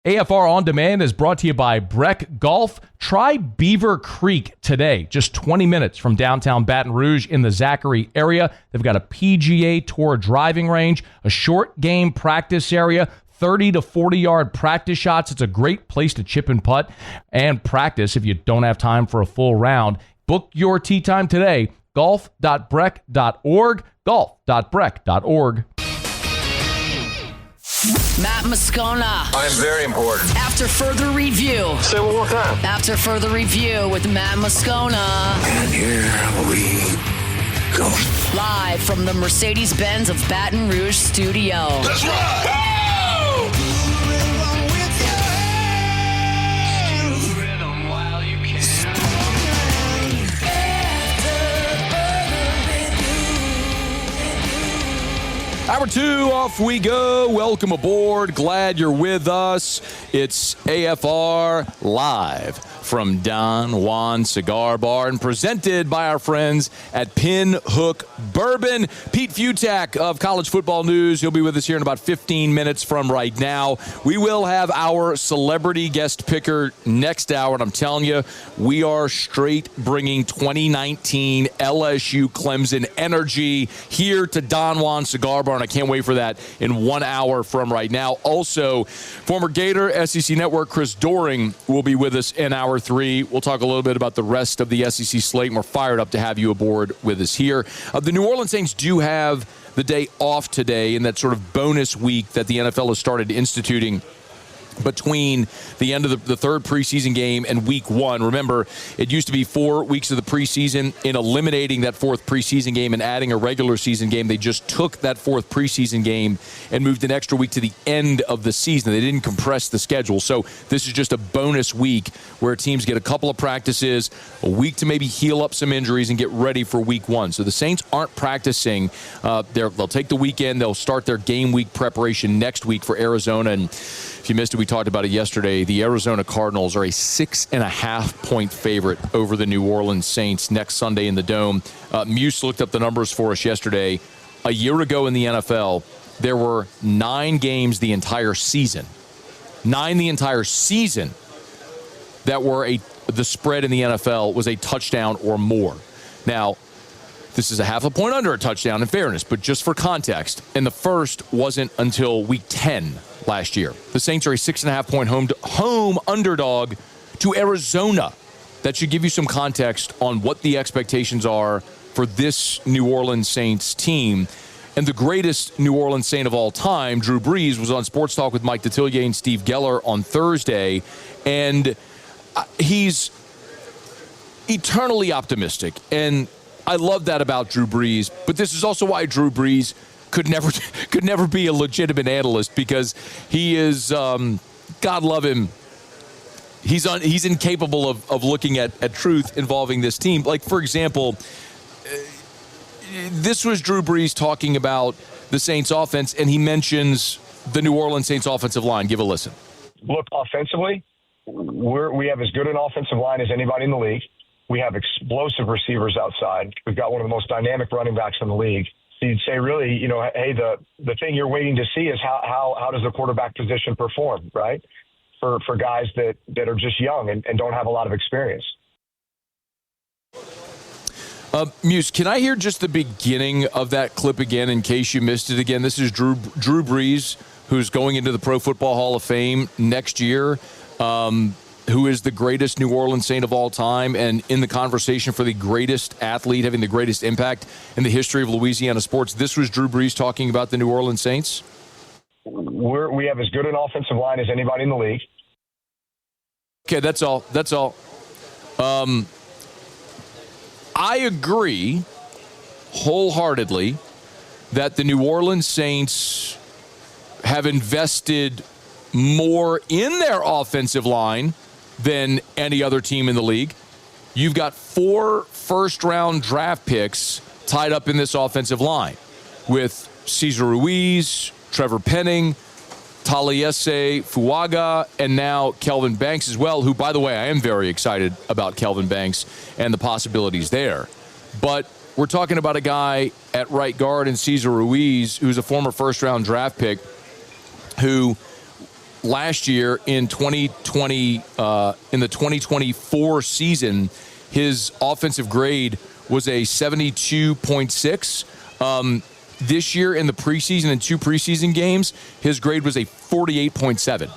AFR On Demand is brought to you by Breck Golf. Try Beaver Creek today, just 20 minutes from downtown Baton Rouge in the Zachary area. They've got a PGA Tour driving range, a short game practice area, 30 to 40-yard practice shots. It's a great place to chip and putt and practice if you don't have time for a full round. Book your tee time today, golf.breck.org, golf.breck.org. Matt Moscona. I'm very important. After further review. Say one more time. After further review with Matt Moscona. And here we go. Live from the Mercedes-Benz of Baton Rouge studio. Let's ride! Oh! Hour 2, off we go. Welcome aboard. Glad you're with us. It's AFR Live from Don Juan Cigar Bar and presented by our friends at Pin Hook Bourbon. Pete Fiutak of College Football News. He'll be with us here in about 15 minutes from right now. We will have our celebrity guest picker next hour, and I'm telling you, we are straight bringing 2019 LSU Clemson energy here to Don Juan Cigar Bar, and I can't wait for that in 1 hour from right now. Also, former Gator, SEC Network, Chris Doering will be with us in hour 3. We'll talk a little bit about the rest of the SEC slate, and we're fired up to have you aboard with us here. The New Orleans Saints do have the day off today in that sort of bonus week that the NFL has started instituting between the end of the third preseason game and week 1. Remember, it used to be 4 weeks of the preseason. In eliminating that fourth preseason game and adding a regular season game, they just took that fourth preseason game and moved an extra week to the end of the season. They didn't compress the schedule. So this is just a bonus week where teams get a couple of practices, a week to maybe heal up some injuries and get ready for week 1. So the Saints aren't practicing. They'll take the weekend. They'll start their game week preparation next week for Arizona. And if you missed it, we talked about it yesterday. The Arizona Cardinals are a 6.5-point favorite over the New Orleans Saints next Sunday in the Dome. Musso looked up the numbers for us yesterday. A year ago in the NFL, there were 9 games the entire season. 9 the entire season that were the spread in the NFL was a touchdown or more. Now, this is a half a point under a touchdown in fairness, but just for context, and the first wasn't until week 10 last year. The Saints are a 6.5-point home underdog to Arizona. That should give you some context on what the expectations are for this New Orleans Saints team. And the greatest New Orleans Saint of all time, Drew Brees, was on Sports Talk with Mike Detillier and Steve Geller on Thursday, and he's eternally optimistic. And I love that about Drew Brees, but this is also why Drew Brees could never be a legitimate analyst, because he is, God love him, he's incapable of looking at truth involving this team. Like, for example, this was Drew Brees talking about the Saints offense, and he mentions the New Orleans Saints offensive line. Give a listen. Look, offensively, we have as good an offensive line as anybody in the league. We have explosive receivers outside. We've got one of the most dynamic running backs in the league. So you'd say, really, hey, the thing you're waiting to see is how does the quarterback position perform, right? For guys that are just young and don't have a lot of experience. Muse, can I hear just the beginning of that clip again in case you missed it again? This is Drew Brees, who's going into the Pro Football Hall of Fame next year, who is the greatest New Orleans Saint of all time and in the conversation for the greatest athlete having the greatest impact in the history of Louisiana sports. This was Drew Brees talking about the New Orleans Saints? We have as good an offensive line as anybody in the league. Okay, that's all. I agree wholeheartedly that the New Orleans Saints have invested more in their offensive line than any other team in the league. You've got 4 first-round draft picks tied up in this offensive line with Cesar Ruiz, Trevor Penning, Taliesin Fuaga, and now Kelvin Banks as well, who, by the way, I am very excited about Kelvin Banks and the possibilities there. But we're talking about a guy at right guard in Cesar Ruiz, who's a former first-round draft pick, who last year in 2020, in the 2024 season, his offensive grade was a 72.6. This year in the preseason and 2 preseason games, his grade was a 48.7.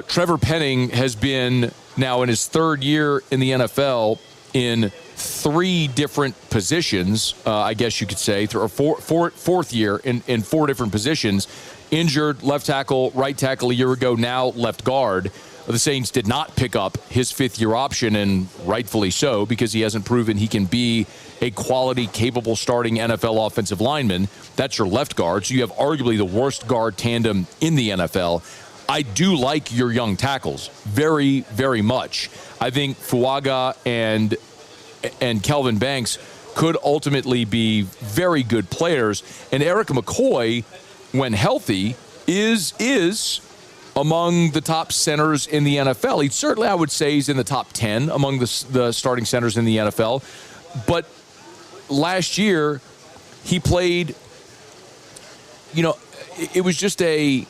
Trevor Penning has been now in his 3rd year in the NFL in 3 different positions, I guess you could say, or 4th year in 4 different positions. Injured left tackle, right tackle a year ago, now left guard. The Saints did not pick up his 5th-year option, and rightfully so, because he hasn't proven he can be a quality, capable starting NFL offensive lineman. That's your left guard, so you have arguably the worst guard tandem in the NFL. I do like your young tackles very, very much. I think Fuaga and Kelvin Banks could ultimately be very good players, and Eric McCoy, when healthy, is among the top centers in the NFL. He certainly, I would say, he's in the top 10 among the starting centers in the NFL. But last year, he played, it was just a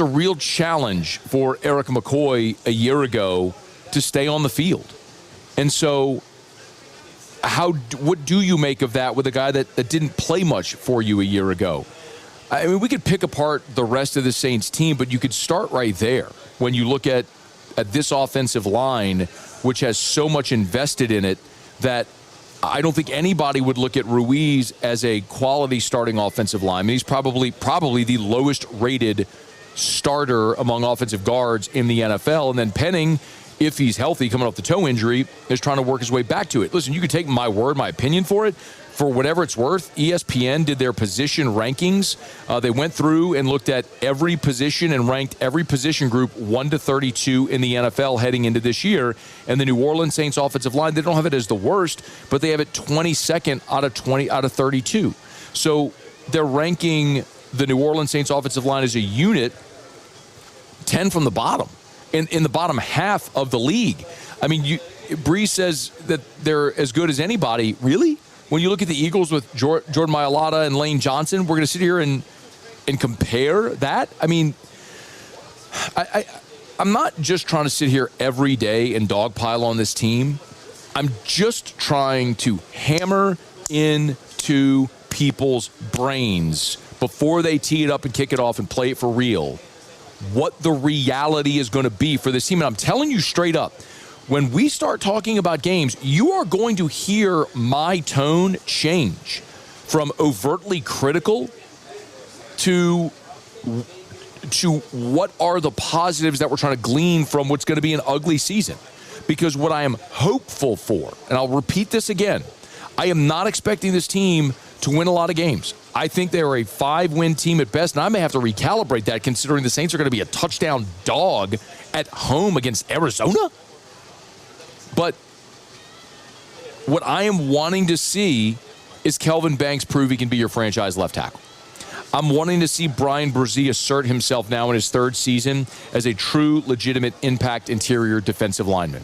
real challenge for Eric McCoy a year ago to stay on the field. And so what do you make of that with a guy that didn't play much for you a year ago? I mean, we could pick apart the rest of the Saints team, but you could start right there when you look at this offensive line, which has so much invested in it that I don't think anybody would look at Ruiz as a quality starting offensive lineman. He's probably the lowest rated starter among offensive guards in the NFL. And then Penning, if he's healthy, coming off the toe injury, is trying to work his way back to it. Listen, you can take my word, my opinion for it. For whatever it's worth, ESPN did their position rankings. They went through and looked at every position and ranked every position group 1 to 32 in the NFL heading into this year. And the New Orleans Saints offensive line, they don't have it as the worst, but they have it 22nd out of 32. So they're ranking the New Orleans Saints offensive line as a unit 10 from the bottom, in the bottom half of the league. I mean, Brees says that they're as good as anybody. Really? When you look at the Eagles with Jordan Mailata and Lane Johnson, we're going to sit here and compare that? I mean, I'm not just trying to sit here every day and dogpile on this team. I'm just trying to hammer into people's brains before they tee it up and kick it off and play it for real what the reality is going to be for this team. And I'm telling you straight up, when we start talking about games, you are going to hear my tone change from overtly critical to what are the positives that we're trying to glean from what's going to be an ugly season. Because what I am hopeful for, and I'll repeat this again, I am not expecting this team to win a lot of games. I think they are a 5-win team at best, and I may have to recalibrate that considering the Saints are going to be a touchdown dog at home against Arizona. But what I am wanting to see is Kelvin Banks prove he can be your franchise left tackle. I'm wanting to see Brian Brzee assert himself now in his 3rd season as a true, legitimate impact interior defensive lineman.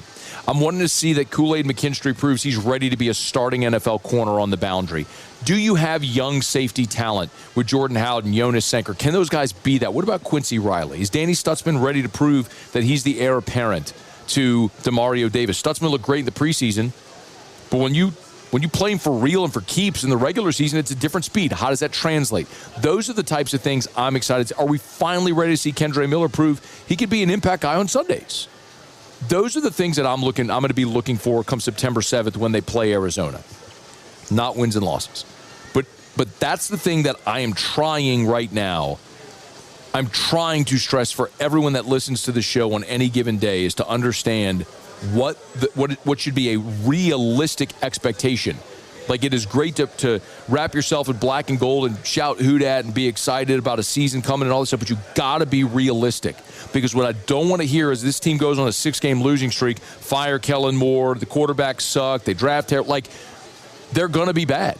I'm wanting to see that Kool-Aid McKinstry proves he's ready to be a starting NFL corner on the boundary. Do you have young safety talent with Jordan Howden, Jonas Senker? Can those guys be that? What about Quincy Riley? Is Danny Stutzman ready to prove that he's the heir apparent to DeMario Davis? Stutzman looked great in the preseason, but when you play him for real and for keeps in the regular season, it's a different speed. How does that translate? Those are the types of things I'm excited. Are we finally ready to see Kendre Miller prove he could be an impact guy on Sundays? Those are the things that I'm going to be looking for come September 7th when they play Arizona. Not wins and losses. But that's the thing that I am trying right now. I'm trying to stress for everyone that listens to the show on any given day is to understand what should be a realistic expectation. Like, it is great to wrap yourself in black and gold and shout "Who dat" and be excited about a season coming and all this stuff, but you got to be realistic. Because what I don't want to hear is this team goes on a 6-game losing streak, fire Kellen Moore, the quarterbacks suck, they draft her. Like, they're going to be bad.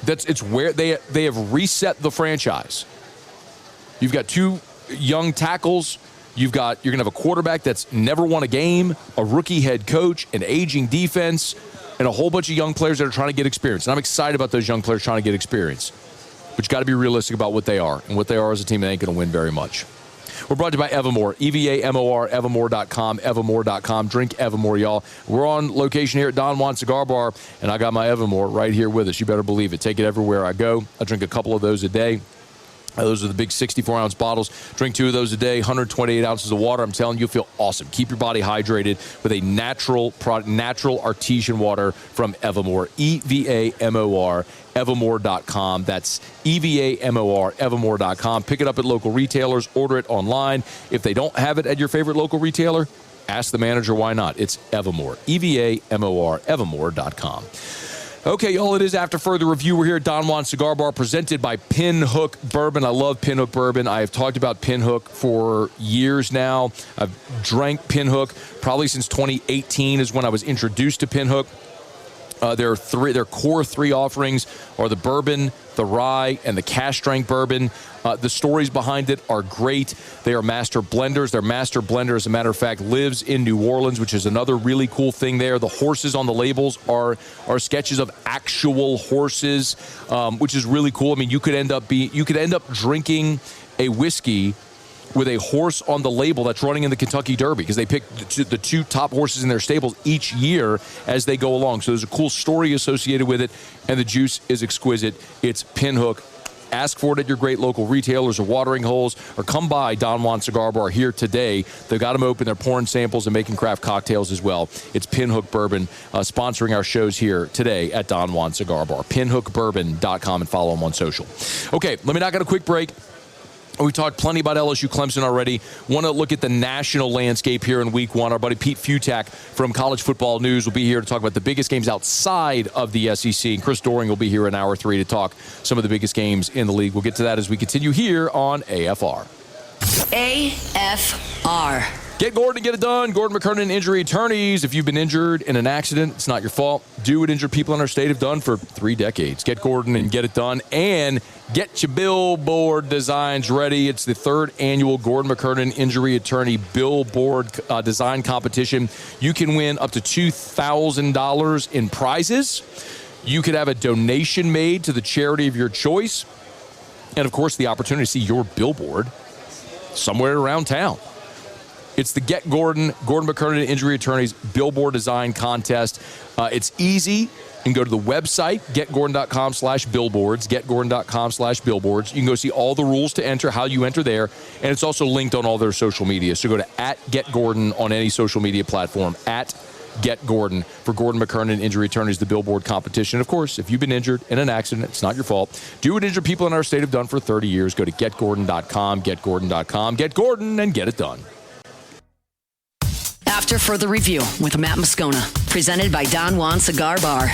It's where they have reset the franchise. You've got 2 young tackles. You're going to have a quarterback that's never won a game, a rookie head coach, an aging defense, and a whole bunch of young players that are trying to get experience. And I'm excited about those young players trying to get experience. but you got to be realistic about what they are. And what they are as a team, they ain't going to win very much. We're brought to you by Evermore, EVAMOR, Evermore.com, Evermore.com. Drink Evermore, y'all. We're on location here at Don Juan Cigar Bar, and I got my Evermore right here with us. You better believe it. Take it everywhere I go. I drink a couple of those a day. Those are the big 64-ounce bottles. Drink 2 of those a day, 128 ounces of water. I'm telling you, you'll feel awesome. Keep your body hydrated with a natural product, natural artesian water from Evermore, EVAMOR, Evermore.com. That's EVAMOR, Evermore.com. Pick it up at local retailers. Order it online. If they don't have it at your favorite local retailer, ask the manager why not. It's Evermore, EVAMOR, Evermore.com. Okay, y'all, it is After Further Review. We're here at Don Juan Cigar Bar, presented by Pinhook Bourbon. I love Pinhook Bourbon. I have talked about Pinhook for years now. I've drank Pinhook probably since 2018 is when I was introduced to Pinhook. Their core 3 offerings are the bourbon, the rye, and the cask strength bourbon. The stories behind it are great. They are master blenders. Their master blender, as a matter of fact, lives in New Orleans, which is another really cool thing there. The horses on the labels are sketches of actual horses, which is really cool. I mean, you could end up drinking a whiskey with a horse on the label that's running in the Kentucky Derby, because they pick the 2 top horses in their stables each year as they go along. So there's a cool story associated with it, and the juice is exquisite. It's Pinhook. Ask for it at your great local retailers or watering holes, or come by Don Juan Cigar Bar here today. They've got them open. They're pouring samples and making craft cocktails as well. It's Pinhook Bourbon sponsoring our shows here today at Don Juan Cigar Bar. Pinhookbourbon.com, and follow them on social. Okay, let me knock out a quick break. We talked plenty about LSU Clemson already. Want to look at the national landscape here in week 1. Our buddy Pete Fiutak from College Football News will be here to talk about the biggest games outside of the SEC. And Chris Doring will be here in hour 3 to talk some of the biggest games in the league. We'll get to that as we continue here on AFR. AFR. Get Gordon, get it done. Gordon McKernan Injury Attorneys. If you've been injured in an accident, it's not your fault. Do what injured people in our state have done for 3 decades. Get Gordon and get it done. And get your billboard designs ready. It's the 3rd annual Gordon McKernan Injury Attorney Billboard Design Competition. You can win up to $2,000 in prizes. You could have a donation made to the charity of your choice. And, of course, the opportunity to see your billboard somewhere around town. It's the Get Gordon McKernan Injury Attorneys Billboard Design Contest. It's easy. You can go to the website, getgordon.com/billboards, getgordon.com/billboards. You can go see all the rules to enter, how you enter there, and it's also linked on all their social media. So go to @GetGordon on any social media platform, @GetGordon for Gordon McKernan Injury Attorneys, the Billboard competition. Of course, if you've been injured in an accident, it's not your fault. Do what injured people in our state have done for 30 years. Go to getgordon.com, getgordon.com. Get Gordon and get it done. After Further Review with Matt Moscona, presented by Don Juan Cigar Bar.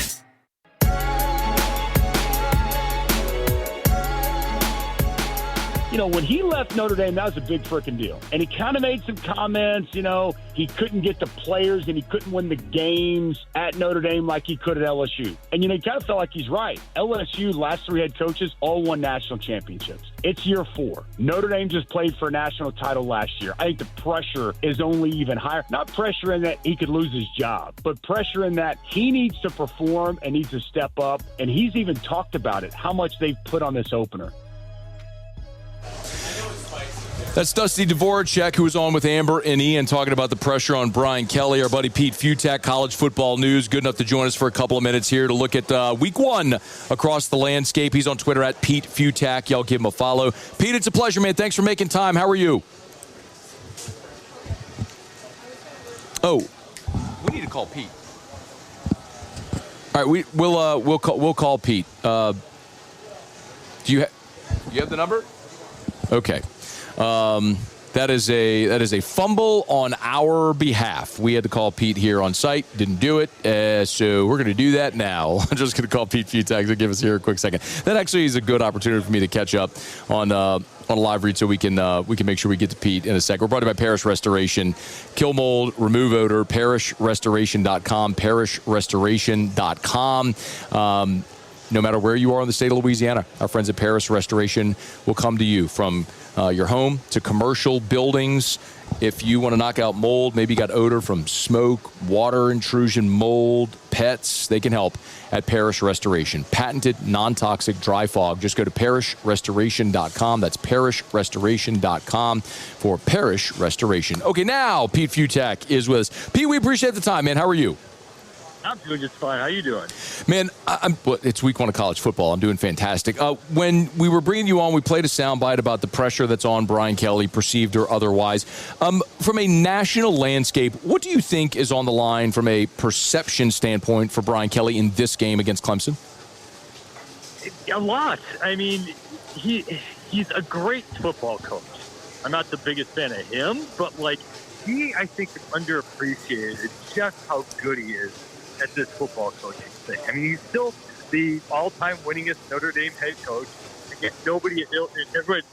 You know, when he left Notre Dame, that was a big freaking deal. And he kind of made some comments, you know, he couldn't get the players and he couldn't win the games at Notre Dame like he could at LSU. And, you know, he kind of felt like he's right. LSU, last 3 head coaches, all won national championships. It's year 4. Notre Dame just played for a national title last year. I think the pressure is only even higher. Not pressure in that he could lose his job, but pressure in that he needs to perform and needs to step up. And he's even talked about it, how much they've put on this opener. That's Dusty Dvoracek, who was on with Amber and Ian talking about the pressure on Brian Kelly. Our buddy Pete Fiutak, College Football News, good enough to join us for a couple of minutes here to look at week 1 across the landscape. He's on Twitter at Pete Fiutak. Y'all give him a follow. Pete, it's a pleasure, man. Thanks for making time. How are you? Oh, we need to call Pete. All right, we'll call Pete. Do you have the number? Okay. That is a fumble on our behalf. We had to call Pete here on site. Didn't do it. So we're going to do that now. I'm just going to call Pete Fiutak to give us here a quick second. That actually is a good opportunity for me to catch up on a live read so we can make sure we get to Pete in a second. We're brought to you by Parish Restoration. Kill mold, remove odor, parishrestoration.com, parishrestoration.com. no matter where you are in the state of Louisiana. Our friends at Paris Restoration will come to you from your home to commercial buildings. If you want to knock out mold, maybe you got odor from smoke, water intrusion, mold, pets, they can help at Parish Restoration. Patented, non-toxic dry fog. Just go to parishrestoration.com. That's parishrestoration.com for Parish Restoration. Okay, now Pete Fiutak is with us. Pete, we appreciate the time, man. How are you? I'm doing just fine. How you doing? Man, it's week 1 of college football. I'm doing fantastic. When we were bringing you on, we played a soundbite about the pressure that's on Brian Kelly, perceived or otherwise. From a national landscape, what do you think is on the line from a perception standpoint for Brian Kelly in this game against Clemson? A lot. I mean, he's a great football coach. I'm not the biggest fan of him, but, I think is underappreciated just how good he is at this football coaching thing. I mean, he's still the all-time winningest Notre Dame head coach. Again, everybody at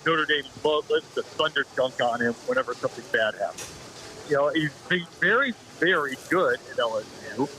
Notre Dame lets the thunder dunk on him whenever something bad happens. He's been very, very good at LSU,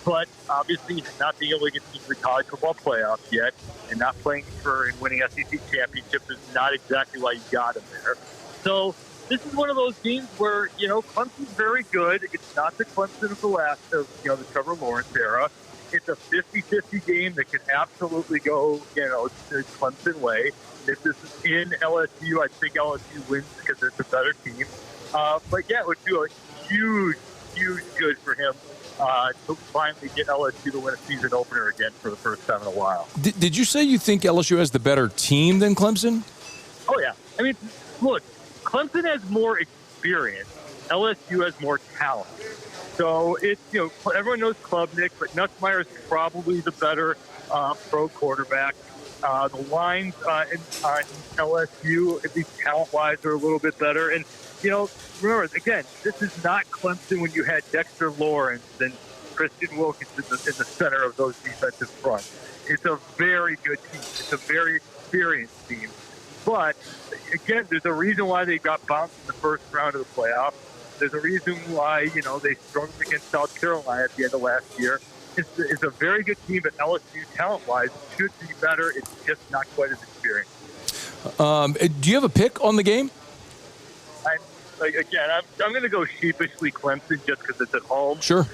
but obviously not being able to get into the college football playoffs yet and not playing and winning SEC championships is not exactly why you got him there. So this is one of those games where, Clemson's very good. It's not the Clemson of the last of, the Trevor Lawrence era. It's a 50-50 game that could absolutely go, the Clemson way. If this is in LSU, I think LSU wins because it's a better team. But, yeah, it would do a huge, huge good for him to finally get LSU to win a season opener again for the first time in a while. Did you say you think LSU has the better team than Clemson? Oh, yeah. I mean, look. Clemson has more experience. LSU has more talent. So it's, everyone knows Klubnik, but Nussmeier is probably the better pro quarterback. The lines in LSU, at least talent-wise, are a little bit better. And, remember, again, this is not Clemson when you had Dexter Lawrence and Christian Wilkins in the center of those defensive fronts. It's a very good team. It's a very experienced team. But, again, there's a reason why they got bounced in the first round of the playoffs. There's a reason why, they struggled against South Carolina at the end of last year. It's a very good team, but LSU, talent-wise, should be better. It's just not quite as experienced. Do you have a pick on the game? I'm going to go sheepishly Clemson just because it's at home. Sure.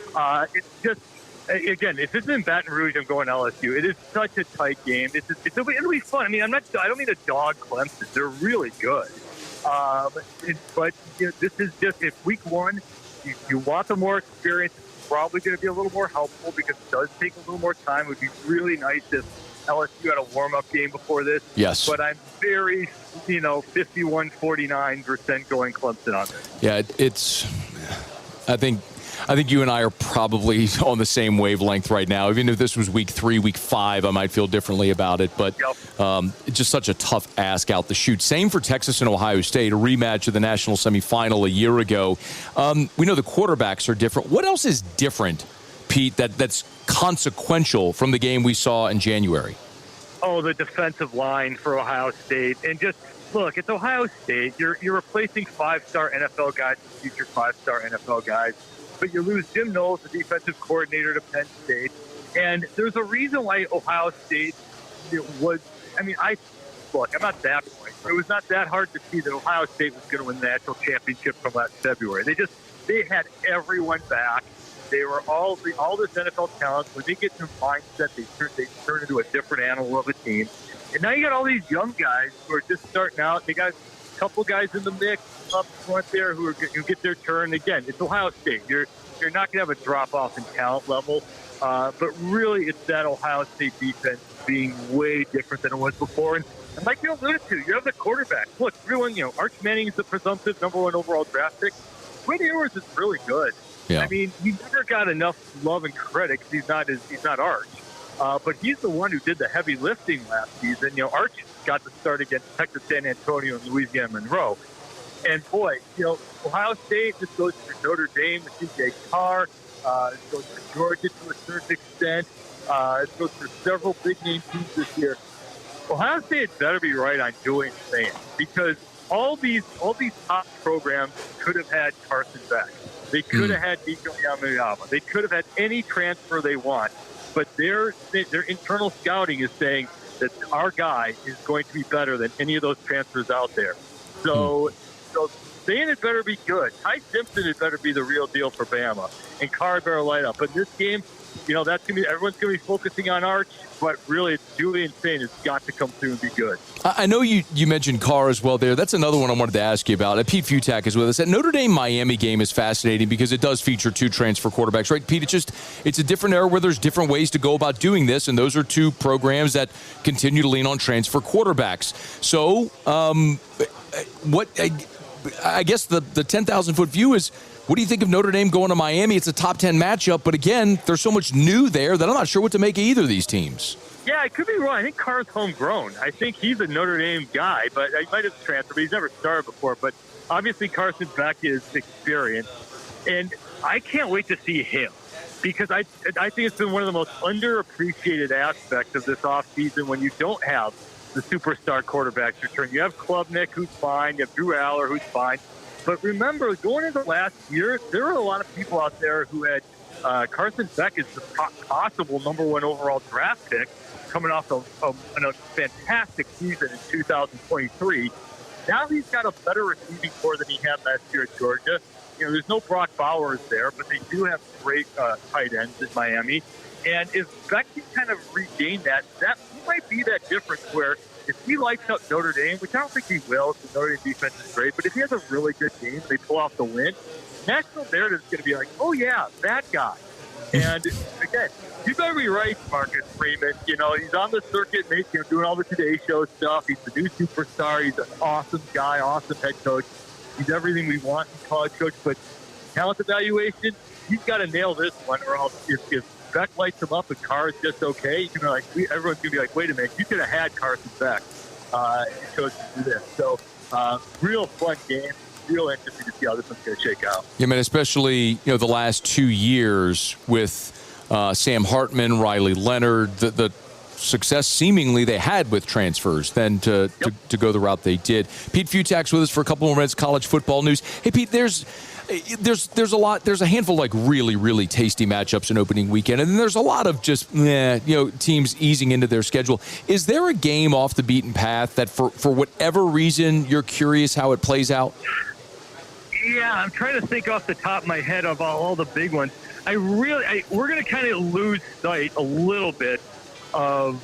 It's just... Again, if it's in Baton Rouge, I'm going LSU. It is such a tight game. It'll be fun. I mean, I don't mean to dog Clemson. They're really good. But this is just, if week 1, you want the more experience, it's probably going to be a little more helpful because it does take a little more time. It would be really nice if LSU had a warm-up game before this. Yes. But I'm very, 51-49% going Clemson on this. Yeah, I think you and I are probably on the same wavelength right now. Even if this was week 3, week 5, I might feel differently about it. But it's just such a tough ask out the chute. Same for Texas and Ohio State, a rematch of the national semifinal a year ago. We know the quarterbacks are different. What else is different, Pete, that's consequential from the game we saw in January? Oh, the defensive line for Ohio State. And just, look, it's Ohio State. You're replacing 5-star NFL guys with future 5-star NFL guys. But you lose Jim Knowles, the defensive coordinator, to Penn State. And there's a reason why Ohio State was – I'm not that point. It was not that hard to see that Ohio State was going to win the national championship from last February. They had everyone back. They were all this NFL talent. When they get their mindset, they turn into a different animal of a team. And now you got all these young guys who are just starting out. They got a couple guys in the mix up front there who get their turn. Again, it's Ohio State. You're not going to have a drop-off in talent level. But really, it's that Ohio State defense being way different than it was before. And like you alluded to, you have the quarterback. Look, everyone, Arch Manning is the presumptive #1 overall draft pick. Quinn Ewers is really good. Yeah. I mean, he never got enough love and credit because he's not Arch. But he's the one who did the heavy lifting last season. Arch got the start against Texas San Antonio and Louisiana Monroe. And, boy, Ohio State, this goes for Notre Dame, the CJ Carr. It goes for Georgia to a certain extent. It goes for several big-name teams this year. Ohio State better be right on doing things because all these top programs could have had Carson back. They could have had Nico Yamayama. They could have had any transfer they want. but their internal scouting is saying that our guy is going to be better than any of those transfers out there. So Stan had better be good. Ty Simpson had better be the real deal for Bama, and Carr better light up. But in this game, that's gonna be everyone's gonna be focusing on Arch, but really, it's Julian Saint has got to come through and be good. I know you mentioned Carr as well there. That's another one I wanted to ask you about. Pete Fiutak is with us. That Notre Dame-Miami game is fascinating because it does feature two transfer quarterbacks, right? Pete, it's a different era where there's different ways to go about doing this, and those are two programs that continue to lean on transfer quarterbacks. So, I guess the 10,000-foot view is, what do you think of Notre Dame going to Miami? It's a top 10 matchup, but again, there's so much new there that I'm not sure what to make of either of these teams. Yeah, I could be wrong. I think Carr's homegrown. I think he's a Notre Dame guy, but he might have transferred, but he's never started before. But obviously Carson Beck is experienced, and I can't wait to see him because I think it's been one of the most underappreciated aspects of this offseason when you don't have the superstar quarterbacks return. You have Klubnik, who's fine. You have Drew Aller, who's fine. But remember, going into last year, there were a lot of people out there who had Carson Beck as the possible number one overall draft pick coming off a fantastic season in 2023. Now he's got a better receiving core than he had last year at Georgia. There's no Brock Bowers there, but they do have great tight ends in Miami. And if Beck can kind of regain that might be that difference where if he lights up Notre Dame, which I don't think he will, the Notre Dame defense is great, but if he has a really good game, they pull off the win, national narrative is going to be like, oh, yeah, that guy. And, again, you better be right, Marcus Freeman. He's on the circuit, doing all the Today Show stuff. He's the new superstar. He's an awesome guy, awesome head coach. He's everything we want in college coach. But talent evaluation, he's got to nail this one, or else if Beck lights him up and Carr is just okay, everyone's going to be like, wait a minute, you could have had Carson Beck. He chose to do this. So, real fun game. Real interesting to see how this one's going to shake out. Yeah, man, especially, the last 2 years with Sam Hartman, Riley Leonard, the success seemingly they had with transfers than to go the route they did. Pete Fiutak's with us for a couple more minutes, college football news. Hey, Pete, there's a handful of like really, really tasty matchups in opening weekend, and then there's a lot of just teams easing into their schedule. Is there a game off the beaten path that for whatever reason you're curious how it plays out? Yeah, I'm trying to think off the top of my head of all the big ones. We're going to kind of lose sight a little bit of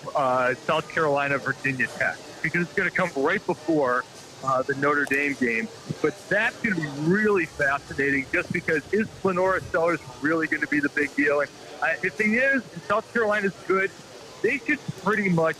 South Carolina, Virginia Tech, because it's going to come right before the Notre Dame game. But that's going to be really fascinating just because is Lenora Sellers really going to be the big deal? And if he is, and South Carolina's good, they should pretty much,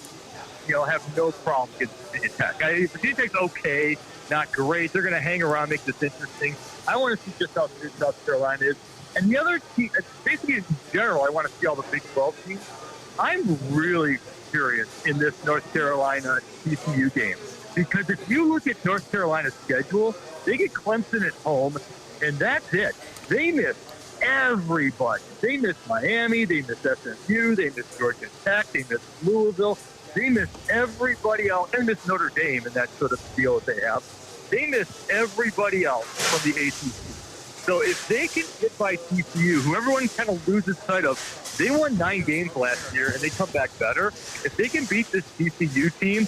have no problem against Virginia Tech. Virginia Tech's okay, not great. They're going to hang around, make this interesting. I want to see just how good South Carolina is. And the other team, basically in general, I want to see all the Big 12 teams. I'm really curious in this North Carolina TCU game. Because if you look at North Carolina's schedule, they get Clemson at home, and that's it. They miss everybody. They miss Miami. They miss SMU. They miss Georgia Tech. They miss Louisville. They miss everybody else. They miss Notre Dame and that sort of deal that they have. They miss everybody else from the ACC. So if they can get by TCU, who everyone kind of loses sight of, they won 9 games last year, and they come back better. If they can beat this TCU team,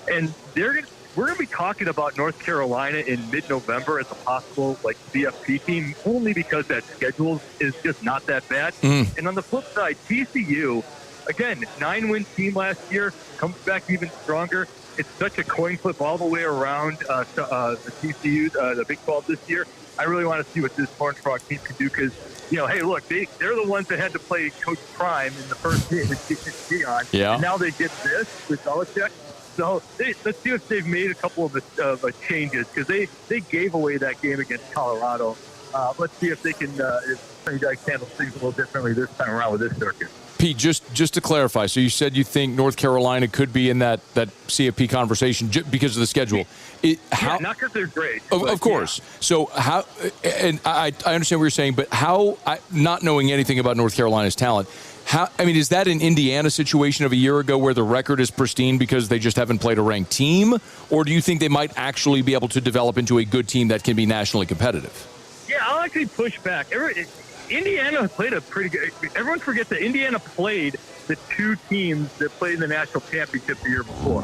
and we're going to be talking about North Carolina in mid-November as a possible CFP team, only because that schedule is just not that bad. And on the flip side, TCU, again, 9-win team last year, comes back even stronger. It's such a coin flip all the way around the TCU, the Big 12 this year. I really want to see what this Horned Frog team can do because, hey, look, they're the ones that had to play Coach Prime in the first game with Deion. Yeah. And now they get this with Belichick. So let's see if they've made a couple of changes because they gave away that game against Colorado. Let's see if they can handle things a little differently this time around with this circuit. Pete, just to clarify, so you said you think North Carolina could be in that CFP conversation because of the schedule. Not because they're great. Of course. Yeah. So how? And I understand what you're saying, but how? Not knowing anything about North Carolina's talent. Is that an Indiana situation of a year ago where the record is pristine because they just haven't played a ranked team? Or do you think they might actually be able to develop into a good team that can be nationally competitive? Yeah, I'll actually push back. Indiana played a pretty good. Everyone forgets that Indiana played the two teams that played in the national championship the year before.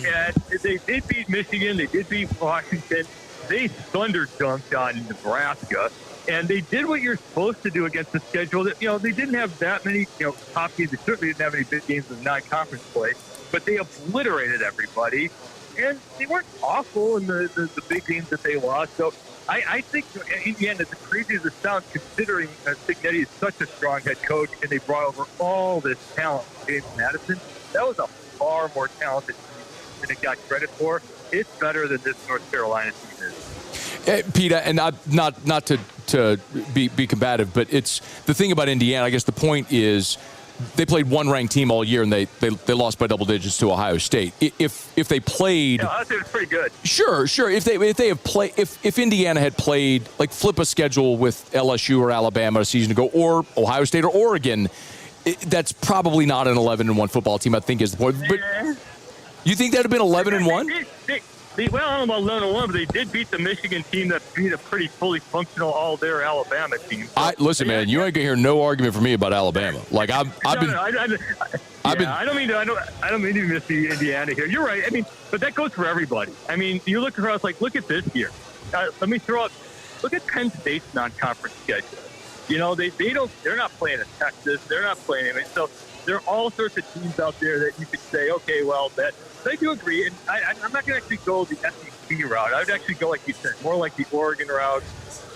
And they did beat Michigan. They did beat Washington. They thunder dunked on Nebraska. And they did what you're supposed to do against the schedule. That they didn't have that many top games. They certainly didn't have any big games in non-conference play. But they obliterated everybody. And they weren't awful in the big games that they lost. So I think Indiana, as crazy as it sounds, considering Cignetti is such a strong head coach and they brought over all this talent from James Madison, that was a far more talented team than it got credit for. It's better than this North Carolina team is. Peter, and not to be combative, but it's the thing about Indiana. I guess the point is they played one ranked team all year and they lost by double digits to Ohio State. If they played, I think it's pretty good. Sure. If Indiana had played, like, flip a schedule with LSU or Alabama a season ago, or Ohio State or Oregon, that's probably not an 11-1 football team, I think, is the point. But you think that would have been 11-1? Well, I don't know about 11-1, but they did beat the Michigan team that beat a pretty fully functional all-there Alabama team. So, listen, man, you ain't gonna hear no argument from me about Alabama. Like I don't mean to miss the Indiana here. You're right. I mean, but that goes for everybody. I mean, you look across, like, look at this year. Let me throw out. Look at Penn State's non-conference schedule. They're not playing at Texas. They're not playing anything. So there are all sorts of teams out there that you could say, okay, well, that. I do agree, and I'm not going to actually go the SEC route. I would actually go, like you said, more like the Oregon route.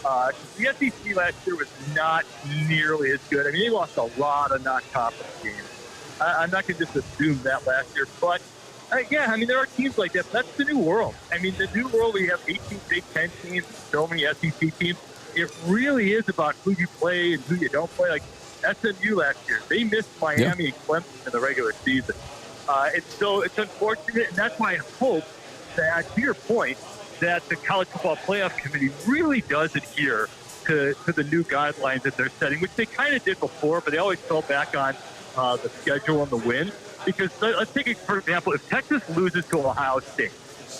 The SEC last year was not nearly as good. I mean, they lost a lot of non-conference games. I'm not going to just assume that last year. But, there are teams like that. That's the new world. I mean, the new world, we have 18 Big Ten teams, so many SEC teams. It really is about who you play and who you don't play. Like SMU last year, they missed Miami and Clemson in the regular season. It's unfortunate, and that's why I hope that, to your point, that the College Football Playoff Committee really does adhere to the new guidelines that they're setting, which they kind of did before, but they always fell back on the schedule and the win. Because let's take it, for example, if Texas loses to Ohio State,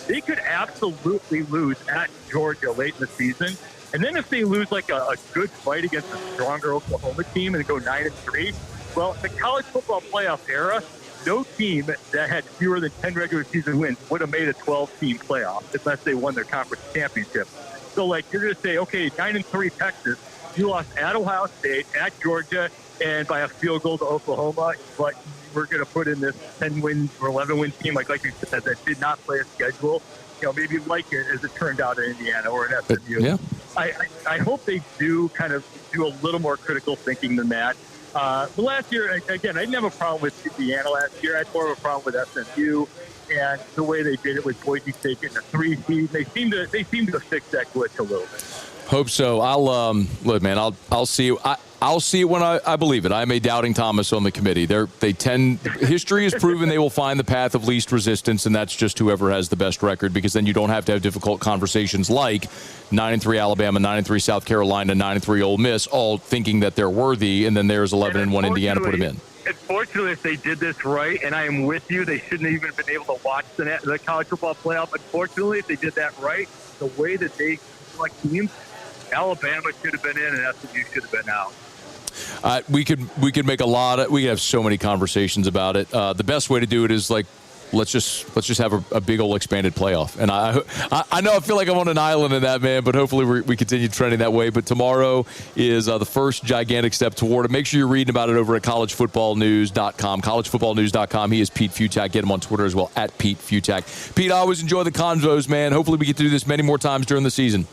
they could absolutely lose at Georgia late in the season. And then if they lose like a good fight against a stronger Oklahoma team and go 9-3, well, the College Football Playoff era, no team that had fewer than 10 regular season wins would have made a 12-team playoff unless they won their conference championship. So, like, you're going to say, okay, 9-3 Texas, you lost at Ohio State, at Georgia, and by a field goal to Oklahoma, but we're going to put in this 10-win or 11-win team, like you said, that did not play a schedule, maybe like it as it turned out in Indiana or in SMU. Yeah. I hope they do kind of do a little more critical thinking than that. But last year, again, I didn't have a problem with Indiana last year. I had more of a problem with SMU and the way they did it with Boise State getting a 3 seed. They seem to fix that glitch a little bit. Hope so. Look, man. I'll see it. I'll see it when I believe it. I'm a doubting Thomas on the committee. History has proven they will find the path of least resistance, and that's just whoever has the best record, because then you don't have to have difficult conversations like 9-3 Alabama, 9-3 South Carolina, 9-3 Ole Miss, all thinking that they're worthy, and then there's 11-1 Indiana, put them in. Unfortunately, if they did this right, and I am with you, they shouldn't have even been able to watch the college football playoff. Unfortunately, if they did that right, the way that they select teams, Alabama should have been in and SMU should have been out. We could make we could have so many conversations about it. The best way to do it is like, let's just have a big old expanded playoff. And I know I feel like I'm on an island in that, man, but hopefully we continue trending that way. But tomorrow is the first gigantic step toward it. Make sure you're reading about it over at collegefootballnews.com. Collegefootballnews.com. He is Pete Fiutak. Get him on Twitter as well, at Pete Fiutak. Pete, I always enjoy the convos, man. Hopefully we get to do this many more times during the season.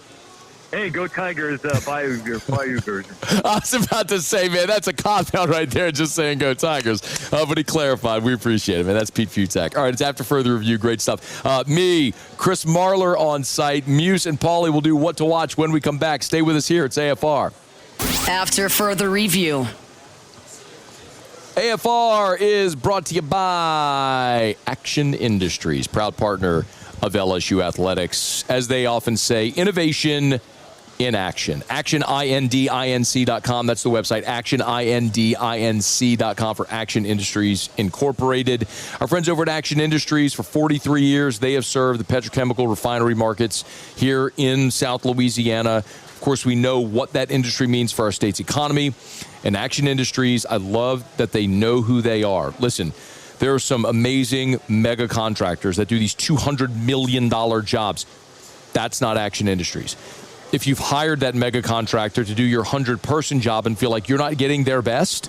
Hey, go Tigers, Bayou version. I was about to say, man, that's a cop-out right there, just saying go Tigers. But he clarified. We appreciate it, man. That's Pete Fiutak. All right, it's After Further Review. Great stuff. Me, Chris Marler on site. Muse and Paulie will do What to Watch when we come back. Stay with us here. It's AFR. After Further Review. AFR is brought to you by Action Industries, proud partner of LSU Athletics. As they often say, innovation in action. ActionIndinc.com. That's the website. ActionIndinc.com for Action Industries Incorporated. Our friends over at Action Industries, for 43 years, they have served the petrochemical refinery markets here in South Louisiana. Of course, we know what that industry means for our state's economy. And Action Industries, I love that they know who they are. Listen, there are some amazing mega contractors that do these $200 million jobs. That's not Action Industries. If you've hired that mega contractor to do your 100-person job and feel like you're not getting their best,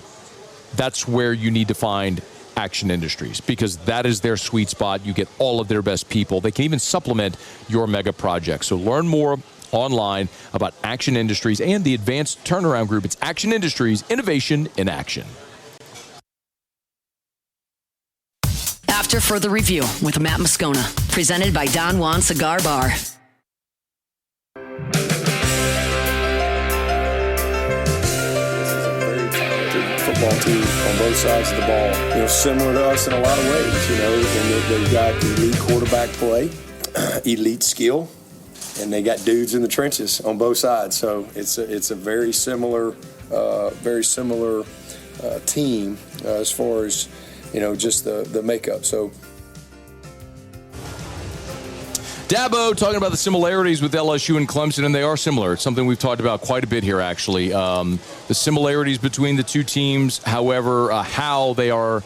that's where you need to find Action Industries, because that is their sweet spot. You get all of their best people. They can even supplement your mega project. So learn more online about Action Industries and the Advanced Turnaround Group. It's Action Industries, innovation in action. After Further Review with Matt Moscona, presented by Don Juan Cigar Bar. Football team on both sides of the ball, similar to us in a lot of ways, and they've got elite quarterback play, elite skill, and they got dudes in the trenches on both sides. So it's a very similar team as far as just the makeup. So. Dabo talking about the similarities with LSU and Clemson, and they are similar. It's something we've talked about quite a bit here, actually. The similarities between the two teams, however, how they are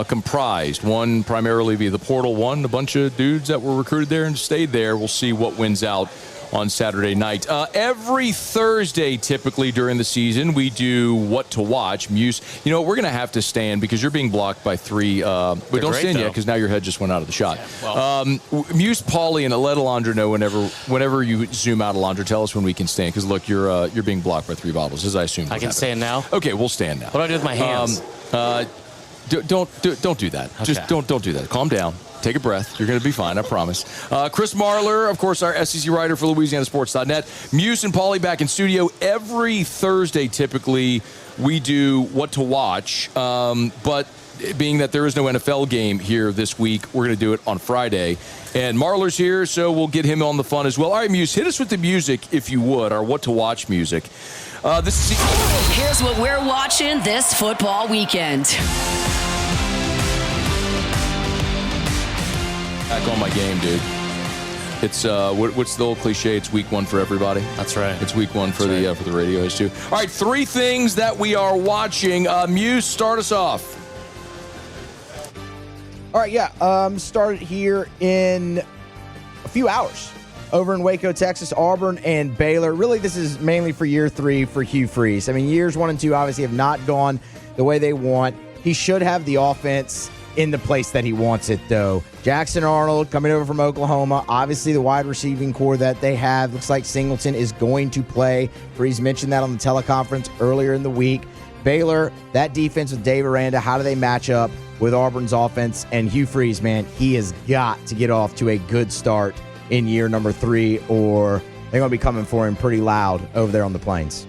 comprised. One primarily via the portal, one a bunch of dudes that were recruited there and stayed there. We'll see what wins out on Saturday night. Every Thursday, typically during the season, we do What to Watch. Muse, we're going to have to stand because you're being blocked by three. But don't stand yet because now your head just went out of the shot. Yeah, Muse, Paulie, and let Alondra know whenever you zoom out, Alondra, tell us when we can stand. Because look, you're being blocked by three bottles, as I assumed. I can stand now? Okay, we'll stand now. What do I do with my hands? Don't do that. Okay. Just don't do that. Calm down. Take a breath. You're going to be fine, I promise. Chris Marler, of course, our SEC writer for LouisianaSports.net. Muse and Paulie back in studio. Every Thursday, typically, we do What to Watch. But being that there is no NFL game here this week, we're going to do it on Friday. And Marler's here, so we'll get him on the fun as well. All right, Muse, hit us with the music, if you would, our What to Watch music. Here's what we're watching this football weekend. Back on my game, dude. It's what's the old cliche? It's week one for everybody. That's right. It's week one for the radio host too. All right, three things that we are watching. Muse, start us off. All right, yeah. Started here in a few hours over in Waco, Texas. Auburn and Baylor. Really, this is mainly for year 3 for Hugh Freeze. I mean, years 1 and 2 obviously have not gone the way they want. He should have the offense in the place that he wants it, though. Jackson Arnold coming over from Oklahoma. Obviously, the wide receiving core that they have. Looks like Singleton is going to play. Freeze mentioned that on the teleconference earlier in the week. Baylor, that defense with Dave Aranda, how do they match up with Auburn's offense? And Hugh Freeze, man, he has got to get off to a good start in year number 3, or they're going to be coming for him pretty loud over there on the Plains.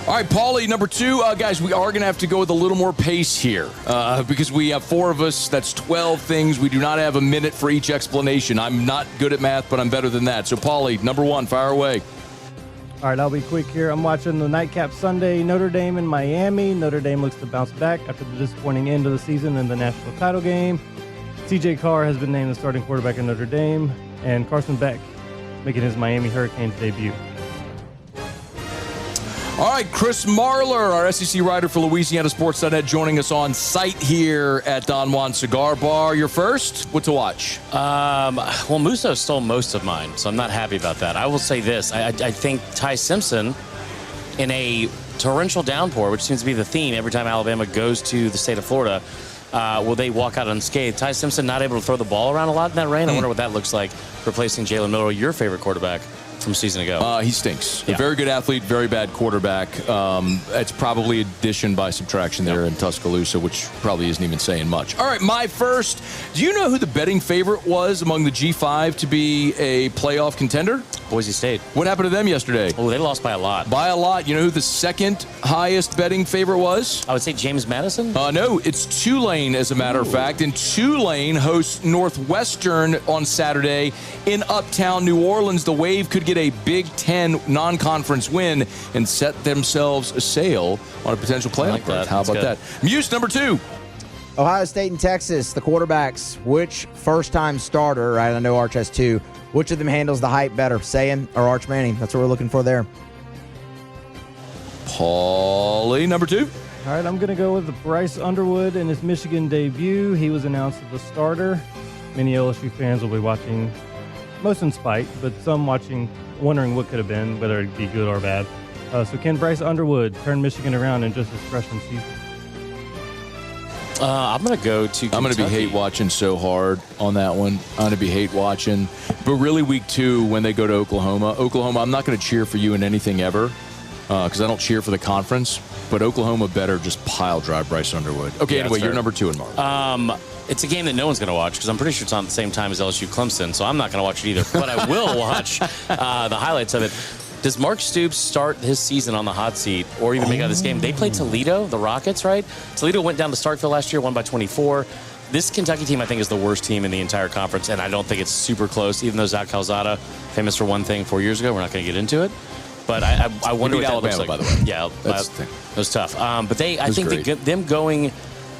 All right, Paulie, number 2. Guys, we are going to have to go with a little more pace here because we have 4 of us. That's 12 things. We do not have a minute for each explanation. I'm not good at math, but I'm better than that. So, Paulie, number 1, fire away. All right, I'll be quick here. I'm watching the nightcap Sunday, Notre Dame and Miami. Notre Dame looks to bounce back after the disappointing end of the season in the national title game. C.J. Carr has been named the starting quarterback in Notre Dame, and Carson Beck making his Miami Hurricanes debut. All right, Chris Marler, our SEC writer for LouisianaSports.net, joining us on site here at Don Juan Cigar Bar. You're first. What to watch? Well, Musso stole most of mine, so I'm not happy about that. I will say this. I think Ty Simpson, in a torrential downpour, which seems to be the theme every time Alabama goes to the state of Florida, will they walk out unscathed? Ty Simpson not able to throw the ball around a lot in that rain. I wonder what that looks like, replacing Jalen Miller, your favorite quarterback from a season ago. He stinks. Yeah. A very good athlete, very bad quarterback. It's probably addition by subtraction there in Tuscaloosa, which probably isn't even saying much. All right, my first. Do you know who the betting favorite was among the G5 to be a playoff contender? Boise State. What happened to them yesterday? Oh, they lost by a lot. By a lot. You know who the second highest betting favorite was? I would say James Madison. No, it's Tulane, as a matter of fact. And Tulane hosts Northwestern on Saturday in Uptown New Orleans. The Wave could get a Big Ten non-conference win and set themselves a sail on a potential playoff berth. How about that? Muse number 2. Ohio State and Texas, the quarterbacks. Which first-time starter, right? I know Arch has 2. Which of them handles the hype better, Sayan or Arch Manning? That's what we're looking for there. Paulie, number 2. All right, I'm going to go with Bryce Underwood in his Michigan debut. He was announced as the starter. Many LSU fans will be watching, most in spite, but some watching, wondering what could have been, whether it'd be good or bad. So can Bryce Underwood turn Michigan around in just his freshman season? I'm going to go to Kentucky. I'm going to be hate watching so hard on that one. I'm going to be hate watching. But really, week 2, when they go to Oklahoma, I'm not going to cheer for you in anything ever because I don't cheer for the conference. But Oklahoma better just pile drive Bryce Underwood. Okay, anyway, you're number 2 in Mark. It's a game that no one's going to watch because I'm pretty sure it's on at the same time as LSU Clemson, so I'm not going to watch it either. But I will watch the highlights of it. Does Mark Stoops start his season on the hot seat or even make out this game? They played Toledo, the Rockets, right? Toledo went down to Starkville last year, won by 24. This Kentucky team, I think, is the worst team in the entire conference, and I don't think it's super close, even though Zach Calzada, famous for one thing 4 years ago. We're not going to get into it. But I wonder what Alabama, that looks like. By the way. Yeah, that's the thing. It was tough. But I think them going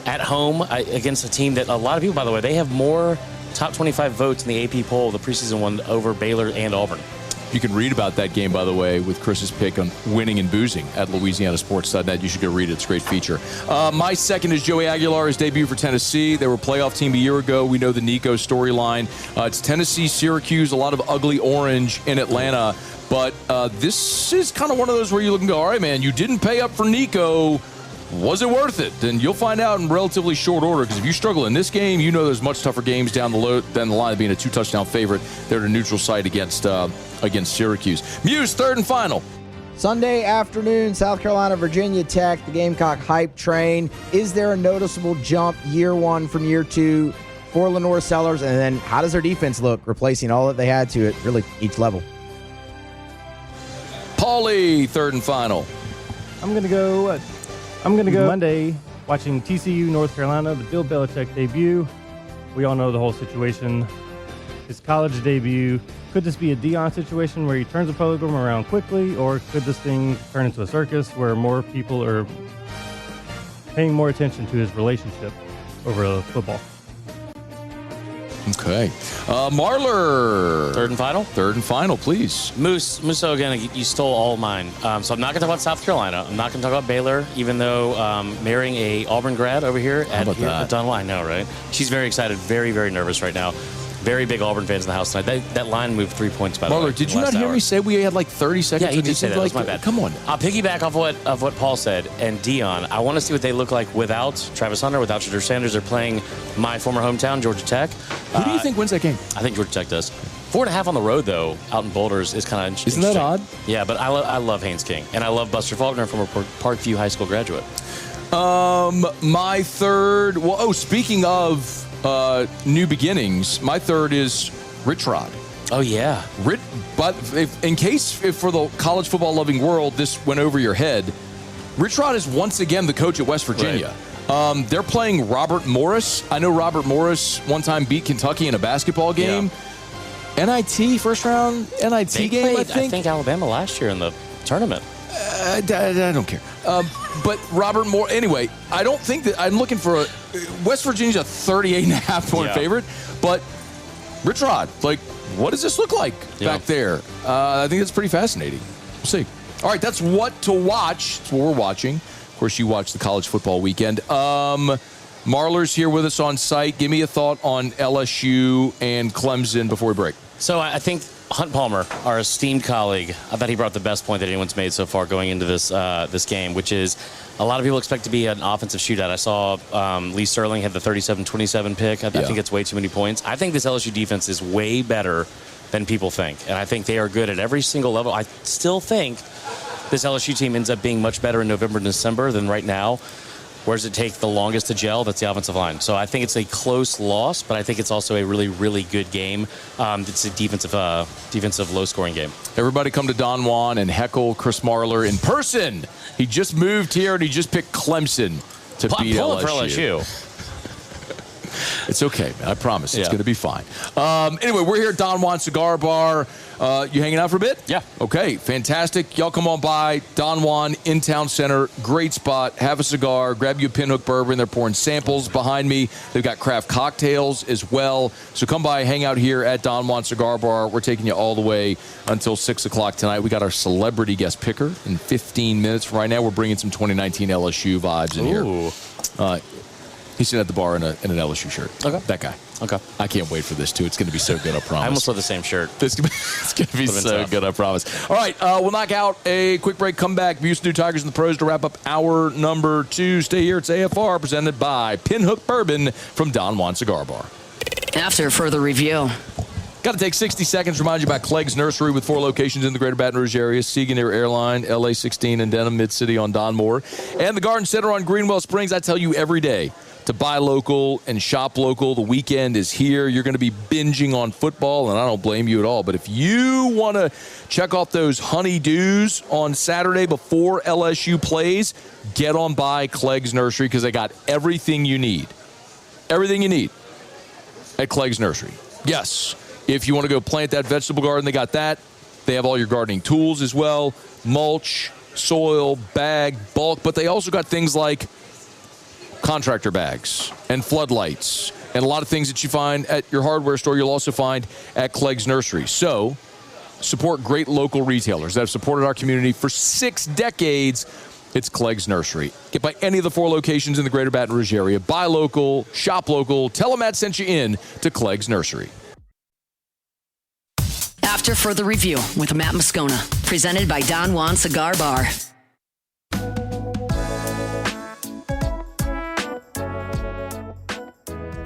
at home against a team that a lot of people, by the way, they have more top 25 votes in the AP poll, the preseason one, over Baylor and Auburn. You can read about that game, by the way, with Chris's pick on winning and boozing at LouisianaSports.net. You should go read it. It's a great feature. My second is Joey Aguilar, his debut for Tennessee. They were a playoff team a year ago. We know the Nico storyline. It's Tennessee, Syracuse, a lot of ugly orange in Atlanta. But this is kind of one of those where you look and go, all right, man, you didn't pay up for Nico. Was it worth it? And you'll find out in relatively short order because if you struggle in this game, you know there's much tougher games down the line being a 2-touchdown favorite. They're at a neutral site against Syracuse. Muse, third and final. Sunday afternoon, South Carolina, Virginia Tech, the Gamecock hype train. Is there a noticeable jump year 1 from year 2 for Lenore Sellers? And then how does their defense look, replacing all that they had to at really each level? Paulie, third and final. I'm going to go Monday, watching TCU, North Carolina, the Bill Belichick debut. We all know the whole situation. His college debut. Could this be a Deion situation where he turns the program around quickly, or could this thing turn into a circus where more people are paying more attention to his relationship over football? Okay. Marler. Third and final? Third and final, please. Musso, again, you stole all of mine. So I'm not going to talk about South Carolina. I'm not going to talk about Baylor, even though marrying a Auburn grad over here at Dunlop. I know, right? She's very excited, very, very nervous right now. Very big Auburn fans in the house tonight. That line moved 3 points, by the way. Marler, did you not hear me say we had like 30 seconds? Yeah, he did say that. That's my bad. Come on. I'll piggyback off what Paul said. And Deion, I want to see what they look like without Travis Hunter, without Shedeur Sanders. They're playing my former hometown, Georgia Tech. Who do you think wins that game? I think Georgia Tech does. 4.5 on the road, though, out in Boulders is kind of interesting. Isn't that odd? Yeah, but I love Haynes King. And I love Buster Faulkner, from a Parkview High School graduate. My third, speaking of new beginnings, my third is Rich Rod. Oh, yeah. But if for the college football loving world this went over your head, Rich Rod is once again the coach at West Virginia. Right. They're playing Robert Morris. I know Robert Morris one time beat Kentucky in a basketball game. Yeah. NIT, first round NIT they game, played, I think Alabama last year in the tournament. I don't care. But Robert Moore, anyway, I don't think that I'm looking for West Virginia's a 38.5 point favorite, but Rich Rod, what does this look like back there? I think it's pretty fascinating. We'll see. All right, that's what to watch. That's what we're watching. Of course, you watch the college football weekend. Marler's here with us on site. Give me a thought on LSU and Clemson before we break. So I think Hunt Palmer, our esteemed colleague, I thought he brought the best point that anyone's made so far going into this game, which is a lot of people expect to be an offensive shootout. I saw Lee Sterling had the 37-27 pick. I think it's way too many points. I think this LSU defense is way better than people think, and I think they are good at every single level. I still think this LSU team ends up being much better in November and December than right now. Where does it take the longest to gel? That's the offensive line. So I think it's a close loss, but I think it's also a really, really good game. It's a defensive low-scoring game. Everybody come to Don Juan and heckle Chris Marler in person. He just moved here, and he just picked Clemson to beat LSU. For LSU. It's okay, man. I promise. It's going to be fine. Anyway, we're here at Don Juan Cigar Bar. You hanging out for a bit? Yeah. Okay, fantastic. Y'all come on by. Don Juan in Town Center. Great spot. Have a cigar. Grab you a Pinhook bourbon. They're pouring samples behind me. They've got craft cocktails as well. So come by, hang out here at Don Juan Cigar Bar. We're taking you all the way until 6 o'clock tonight. We got our celebrity guest picker in 15 minutes. Right now, we're bringing some 2019 LSU vibes in here. He's sitting at the bar in an LSU shirt. Okay. That guy. Okay. I can't wait for this, too. It's going to be so good, I promise. I almost wear the same shirt. It's going to be so good, I promise. All right, we'll knock out a quick break, come back. Musso New Tigers and the Pros to wrap up hour number 2. Stay here. It's AFR presented by Pinhook Bourbon from Don Juan Cigar Bar. After further review. Got to take 60 seconds to remind you about Clegg's Nursery with 4 locations in the greater Baton Rouge area, Segan Air Airline, LA 16, and Denham Mid-City on Don Moore, and the Garden Center on Greenwell Springs. I tell you every day to buy local and shop local. The weekend is here. You're going to be binging on football, and I don't blame you at all. But if you want to check off those honeydews on Saturday before LSU plays, get on by Clegg's Nursery because they got everything you need. Everything you need at Clegg's Nursery. Yes. If you want to go plant that vegetable garden, they got that. They have all your gardening tools as well, mulch, soil, bag, bulk. But they also got things like contractor bags and floodlights and a lot of things that you find at your hardware store you'll also find at Clegg's Nursery. So support great local retailers that have supported our community for 6 decades. It's Clegg's Nursery. Get by any of the 4 locations in the greater Baton Rouge area. Buy local, shop local. Tell them Matt sent you in to Clegg's Nursery. After further review with Matt Moscona, presented by Don Juan Cigar Bar.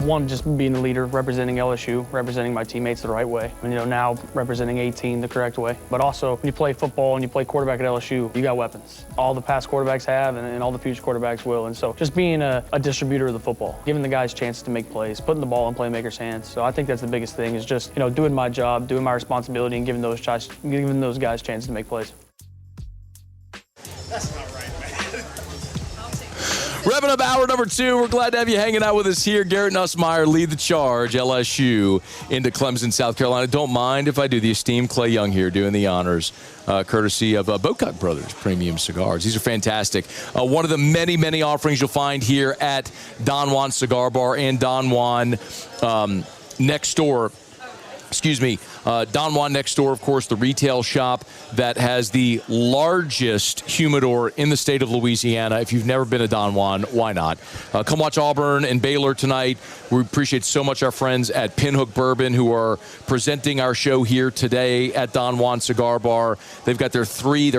One, just being a leader, representing LSU, representing my teammates the right way. And, now representing 18 the correct way. But also, when you play football and you play quarterback at LSU, you got weapons. All the past quarterbacks have, and all the future quarterbacks will. And so just being a distributor of the football, giving the guys chances to make plays, putting the ball in playmakers' hands. So I think that's the biggest thing is just, doing my job, doing my responsibility, and giving those guys chances to make plays. That's not right, man. Wrapping up hour number 2. We're glad to have you hanging out with us here. Garrett Nussmeier lead the charge, LSU, into Clemson, South Carolina. Don't mind if I do. The esteemed Clay Young here doing the honors, courtesy of Bocock Brothers Premium Cigars. These are fantastic. One of the many, many offerings you'll find here at Don Juan Cigar Bar and Don Juan next door. Don Juan next door, of course, the retail shop that has the largest humidor in the state of Louisiana. If you've never been to Don Juan, why not? Come watch Auburn and Baylor tonight. We appreciate so much our friends at Pinhook Bourbon who are presenting our show here today at Don Juan Cigar Bar. They've got their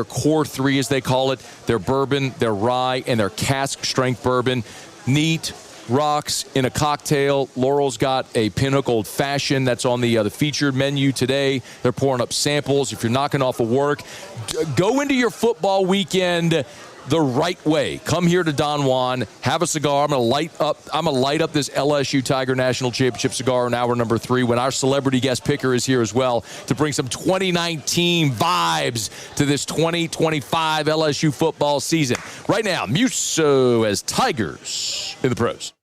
core 3 as they call it, their bourbon, their rye, and their cask strength bourbon. Neat. Rocks in a cocktail. Laurel's got a Pinhook Old Fashioned that's on the featured menu today. They're pouring up samples. If you're knocking off of work, go into your football weekend the right way. Come here to Don Juan, have a cigar. I'm gonna light up this LSU Tiger National Championship cigar in hour number 3 when our celebrity guest picker is here as well to bring some 2019 vibes to this 2025 LSU football season. Right now, Musso as Tigers in the Pros.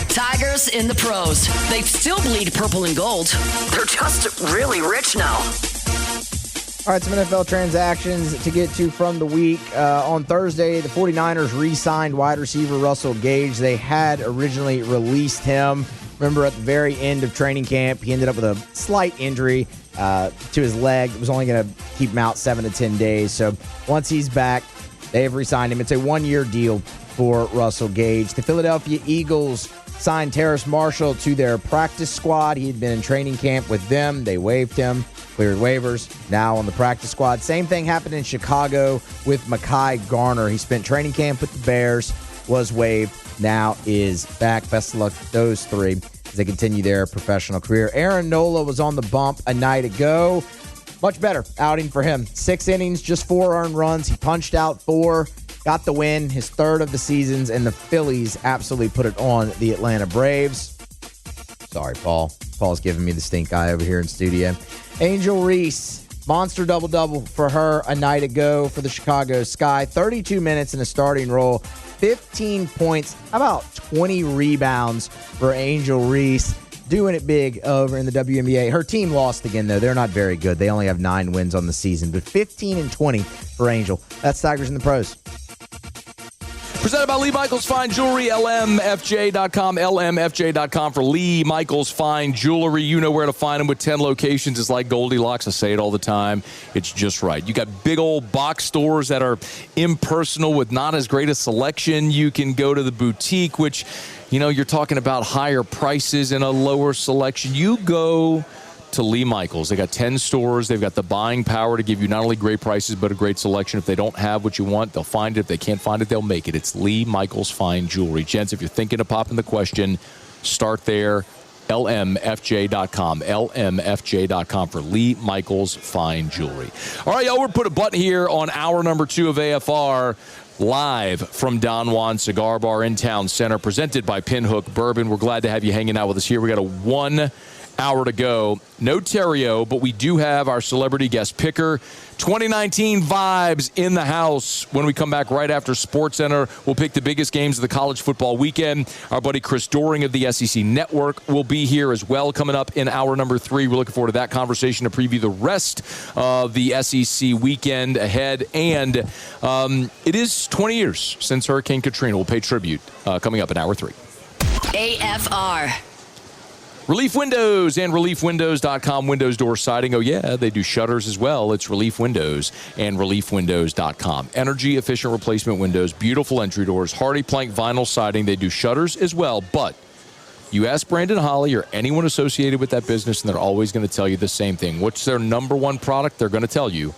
Tigers in the Pros. They still bleed purple and gold. They're just really rich now. All right, some NFL transactions to get to from the week. On Thursday, the 49ers re-signed wide receiver Russell Gage. They had originally released him. Remember, at the very end of training camp, he ended up with a slight injury to his leg. It was only going to keep him out 7 to 10 days. So once he's back, they have re-signed him. It's a 1-year deal for Russell Gage. The Philadelphia Eagles signed Terrace Marshall to their practice squad. He had been in training camp with them. They waived him. Cleared waivers, now on the practice squad. Same thing happened in Chicago with Mekhi Garner. He spent training camp with the Bears, was waived, now is back. Best of luck to those 3 as they continue their professional career. Aaron Nola was on the bump a night ago. much better outing for him. 6 innings, just 4 earned runs. He punched out 4, got the win, his 3rd of the seasons, and the Phillies absolutely put it on the Atlanta Braves. Sorry, Paul. Paul's giving me the stink eye over here in studio. Angel Reese, monster double-double for her a night ago for the Chicago Sky. 32 minutes in a starting role, 15 points, about 20 rebounds for Angel Reese. Doing it big over in the WNBA. Her team lost again, though. They're not very good. They only have 9 wins on the season, but 15 and 20 for Angel. That's Tigers in the Pros. Presented by Lee Michaels Fine Jewelry, LMFJ.com, LMFJ.com for Lee Michaels Fine Jewelry. You know where to find them with 10 locations. It's like Goldilocks. I say it all the time. It's just right. You got big old box stores that are impersonal with not as great a selection. You can go to the boutique, which, you know, you're talking about higher prices and a lower selection. You go to Lee Michaels. They got 10 stores. They've got the buying power to give you not only great prices, but a great selection. If they don't have what you want, they'll find it. If they can't find it, they'll make it. It's Lee Michaels Fine Jewelry. Gents, if you're thinking of popping the question, start there. LMFJ.com. LMFJ.com for Lee Michaels Fine Jewelry. All right, y'all, we're put a button here on hour number 2 of AFR. Live from Don Juan Cigar Bar in Town Center, presented by Pinhook Bourbon. We're glad to have you hanging out with us here. We got a 1 hour to go. No Terrio, but we do have our celebrity guest picker. 2019 vibes in the house. When we come back right after SportsCenter, we'll pick the biggest games of the college football weekend. Our buddy Chris Doring of the SEC Network will be here as well coming up in hour number 3. We're looking forward to that conversation to preview the rest of the SEC weekend ahead. And it is 20 years since Hurricane Katrina. We'll pay tribute coming up in hour 3. AFR. Relief Windows and ReliefWindows.com. Windows door siding. Oh, yeah, they do shutters as well. It's Relief Windows and ReliefWindows.com. Energy-efficient replacement windows, beautiful entry doors, hardy plank vinyl siding. They do shutters as well. But you ask Brandon Holly or anyone associated with that business, and they're always going to tell you the same thing. What's their number one product? They're going to tell you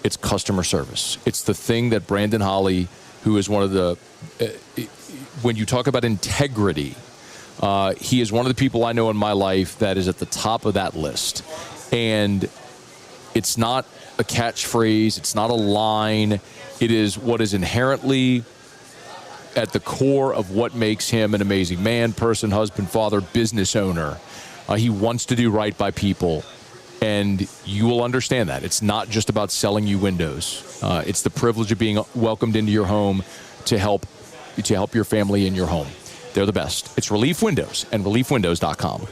it's customer service. It's the thing that Brandon Holly, who is one of the when you talk about integrity, he is one of the people I know in my life that is at the top of that list. And it's not a catchphrase. It's not a line. It is what is inherently at the core of what makes him an amazing man, person, husband, father, business owner. He wants to do right by people. And you will understand that. It's not just about selling you windows. It's the privilege of being welcomed into your home to help your family in your home. They're the best. It's Relief Windows and ReliefWindows.com.